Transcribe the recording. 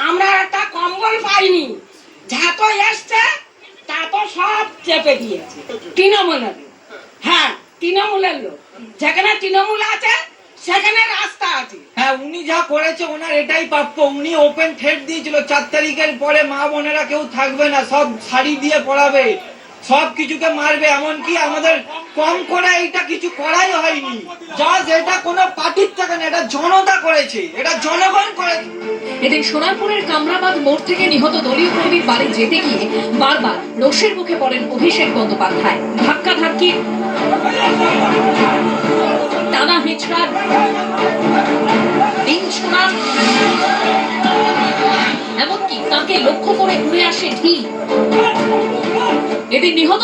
আমরা একটা কম্বল পাইনি, যা তো এসছে তা তো সব চেপে দিয়েছে তৃণমূলের। হ্যাঁ, তৃণমূলের লোক, যেখানে তৃণমূল আছে সেখানে রাস্তা আছে। হ্যাঁ, উনি যা করেছে ওনার এটাই প্রাপ্য। উনি ওপেন থ্রেট দিয়েছিল 4 তারিখের পরে মা বোনেরা কেউ থাকবে না, সব শাড়ি দিয়ে পড়াবে, সব কিছুকে মারবে। এমনকি আমাদের কম করে এইটা কিছু করাই হয়নি। জাস্ট এটা কোনো পার্টির টাকা না, এটা জনতা করেছে, এটা জনগণ করেছে। এদিন সোনারপুরের কামরাবাদ মোড় থেকে নিহত দলীয় কর্মীর বাড়ি যেতে গিয়ে বারবার রোষের মুখে পড়েন অভিষেক বন্দ্যোপাধ্যায়। ধাক্কাধাক্কি, টানা হেঁচড়া, ছোড়া, এমনকি তাকে লক্ষ্য করে উড়ে আসে ঢিল। এদিন নিহত